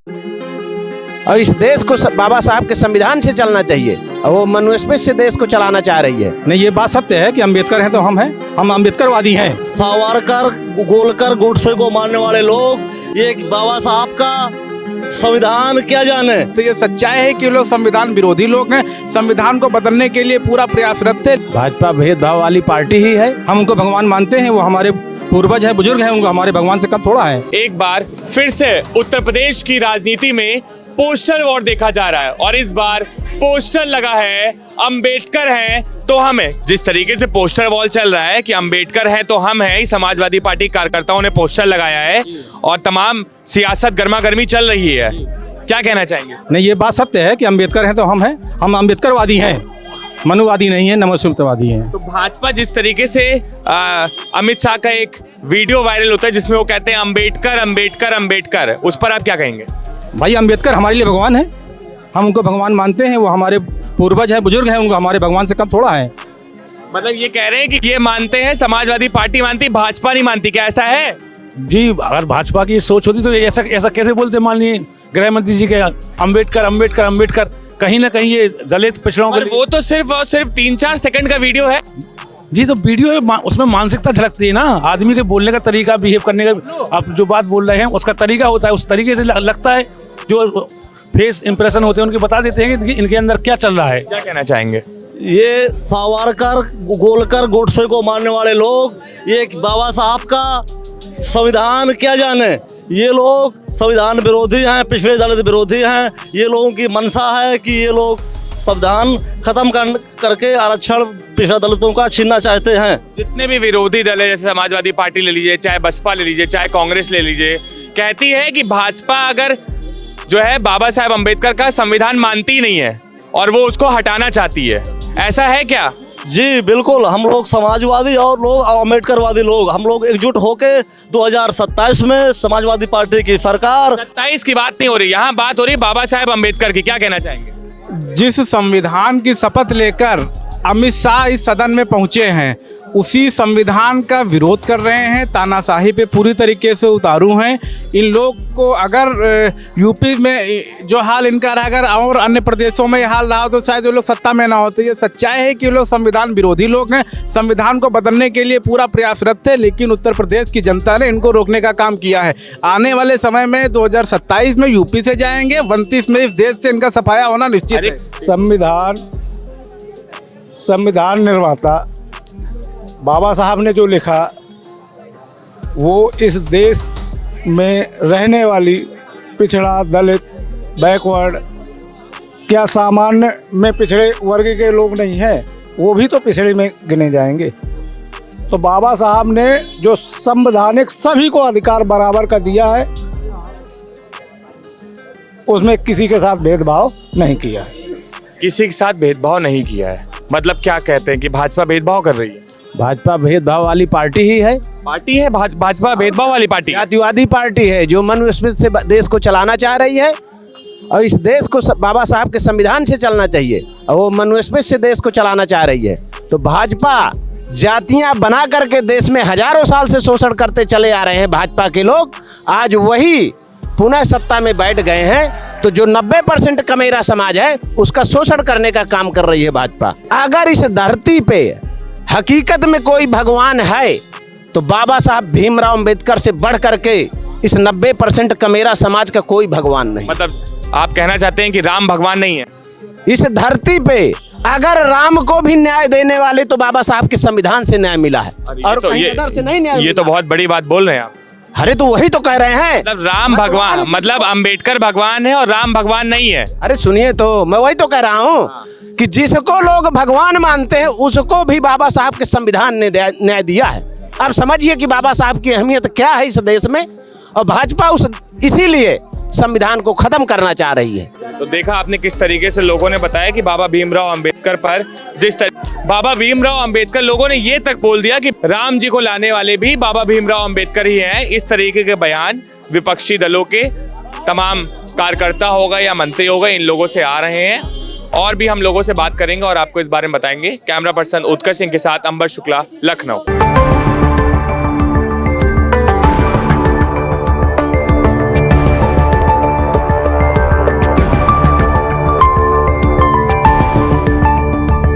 और इस देश को बाबा साहब के संविधान से चलना चाहिए और वो मनुस्मृति से देश को चलाना चाह रही है। नहीं, ये बात सत्य है कि अम्बेडकर हैं तो हम हैं, हम अम्बेडकरवादी हैं। सावरकर, गोलकर, गोडसे को मानने वाले लोग ये बाबा साहब का संविधान क्या जाने। तो ये सच्चाई है कि लोग संविधान विरोधी लोग हैं, संविधान को बदलने के लिए पूरा प्रयासरत थे। भाजपा भेदभाव वाली पार्टी ही है। हम उनको भगवान मानते हैं, वो हमारे पूर्वज हैं, बुजुर्ग हैं, उनको हमारे भगवान से कम थोड़ा है। एक बार फिर से उत्तर प्रदेश की राजनीति में पोस्टर वॉर देखा जा रहा है और इस बार पोस्टर लगा है अंबेडकर हैं तो हम हैं। जिस तरीके से पोस्टर वॉल चल रहा है कि अंबेडकर हैं तो हम हैं, समाजवादी पार्टी कार्यकर्ताओं ने पोस्टर लगाया है और तमाम सियासत गर्मा गर्मी चल रही है। क्या कहना चाहेंगे? नहीं, ये बात सत्य है कि अम्बेडकर हैं तो हम हैं, हम अम्बेडकरवादी हैं, मनुवादी नहीं है, नमस्कृतवादी हैं। तो भाजपा जिस तरीके से अमित शाह का एक वीडियो वायरल होता है जिसमें वो कहते हैं अंबेडकर अंबेडकर अंबेडकर, उस पर आप क्या कहेंगे? भाई, अम्बेडकर हमारे लिए भगवान है, हम उनको भगवान मानते हैं, वो हमारे पूर्वज हैं, बुजुर्ग हैं, उनको हमारे भगवान से कम थोड़ा है। मतलब ये कह रहे हैं कि ये मानते हैं, समाजवादी पार्टी मानती, भाजपा नहीं मानती, क्या ऐसा है? जी, अगर भाजपा की सोच होती तो ऐसा कैसे बोलते? मान लीजिए गृह मंत्री जी के अम्बेडकर अम्बेडकर अम्बेडकर, कहीं ना कहीं ये दलित पिछड़ों के। वो तो सिर्फ और सिर्फ 3-4 सेकंड का वीडियो है जी, तो वीडियो है, उसमें मानसिकता झलकती है ना, आदमी के बोलने का तरीका, बिहेव करने का, आप जो बात बोल रहे हैं उसका तरीका होता है, उस तरीके से लगता है। जो फेस इंप्रेशन होते हैं उनके बता देते हैं कि इनके अंदर क्या चल रहा है। क्या कहना चाहेंगे? ये सावरकर, गोलकर, गोडसे को मानने वाले लोग ये बाबा साहब का संविधान क्या जाने। ये लोग संविधान विरोधी हैं, पिछड़े दलित विरोधी हैं। ये लोगों की मंशा है कि ये लोग संविधान खत्म करके आरक्षण पिछड़ा दलितों का छीनना चाहते हैं। जितने भी विरोधी दल है, जैसे समाजवादी पार्टी ले लीजिए, चाहे बसपा ले लीजिए, चाहे कांग्रेस ले लीजिए, कहती है कि भाजपा अगर जो है बाबा साहेब अम्बेडकर का संविधान मानती नहीं है और वो उसको हटाना चाहती है। ऐसा है क्या? जी बिल्कुल, हम लोग समाजवादी और लोग अम्बेडकरवादी लोग, हम लोग एकजुट होके 2027 में समाजवादी पार्टी की सरकार। 27 की बात नहीं हो रही, यहाँ बात हो रही बाबा साहेब अम्बेडकर की। क्या कहना चाहेंगे? जिस संविधान की शपथ लेकर अमित शाह इस सदन में पहुंचे हैं, उसी संविधान का विरोध कर रहे हैं, तानाशाही पे पूरी तरीके से उतारू हैं। इन लोग को अगर यूपी में जो हाल इनका रहा, अगर और अन्य प्रदेशों में हाल रहा तो शायद वो लोग सत्ता में ना होते। ये सच्चाई है कि ये लोग संविधान विरोधी लोग हैं, संविधान को बदलने के लिए पूरा प्रयासरत थे, लेकिन उत्तर प्रदेश की जनता ने इनको रोकने का काम किया है। आने वाले समय में 2027 में यूपी से जाएंगे, 29 में इस देश से इनका सफाया होना निश्चित है। संविधान निर्माता बाबा साहब ने जो लिखा वो इस देश में रहने वाली पिछड़ा, दलित, बैकवर्ड, क्या सामान्य में पिछड़े वर्ग के लोग नहीं हैं, वो भी तो पिछड़े में गिने जाएंगे। तो बाबा साहब ने जो संवैधानिक सभी को अधिकार बराबर का दिया है, उसमें किसी के साथ भेदभाव नहीं किया है। किसी के साथ भेदभाव नहीं किया है मतलब क्या कहते हैं कि भाजपा भेदभाव कर रही है? भाजपा भेदभाव वाली पार्टी ही है। पार्टी है भाजपा भेदभाव वाली पार्टी, जातिवादी पार्टी है जो मनुस्मृति से देश को चलाना चाह रही है और इस देश को बाबा साहब के संविधान से चलना चाहिए और वो मनुस्मृति से देश को चलाना चाह रही है। तो भाजपा जातियां बना करके देश में हजारों साल से शोषण करते चले आ रहे हैं भाजपा के लोग, आज वही पुनः सत्ता में बैठ गए हैं। तो जो 90% का मेरा समाज है उसका शोषण करने का काम कर रही है भाजपा। अगर इस धरती पे हकीकत में कोई भगवान है तो बाबा साहब भीमराव अंबेडकर से बढ़ करके इस 90% का मेरा समाज का कोई भगवान नहीं। मतलब आप कहना चाहते हैं कि राम भगवान नहीं है इस धरती पे? अगर राम को भी न्याय देने वाले तो बाबा साहब के संविधान से न्याय मिला है और कहीं अदर से नहीं न्याय। ये तो बहुत बड़ी बात बोल रहे हैं आप। अरे तो वही तो कह रहे हैं, मतलब राम भगवान, मतलब अंबेडकर भगवान है और राम भगवान नहीं है। अरे सुनिए, तो मैं वही तो कह रहा हूँ कि जिसको लोग भगवान मानते हैं उसको भी बाबा साहब के संविधान ने न्याय दिया है। अब समझिए कि बाबा साहब की अहमियत क्या है इस देश में, और भाजपा इसीलिए संविधान को खत्म करना चाह रही है। तो देखा आपने किस तरीके से लोगों ने बताया कि बाबा भीमराव अंबेडकर पर बाबा भीमराव अंबेडकर, लोगों ने ये तक बोल दिया कि राम जी को लाने वाले भी बाबा भीमराव अंबेडकर ही हैं। इस तरीके के बयान विपक्षी दलों के तमाम कार्यकर्ता होगा या मंत्री होगा, इन लोगों से आ रहे हैं। और भी हम लोगों से बात करेंगे और आपको इस बारे में बताएंगे। कैमरा पर्सन उत्कर्ष सिंह के साथ अंबर शुक्ला, लखनऊ।